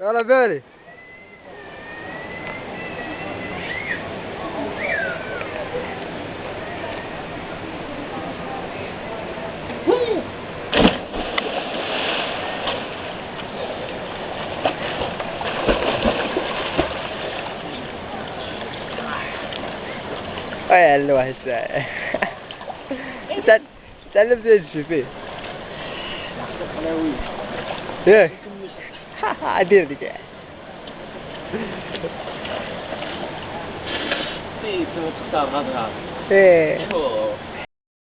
Guarda bene. Bello essere. Sen de şüphe. Yeah. I did it again. Sì, sono tutta una. Yeah.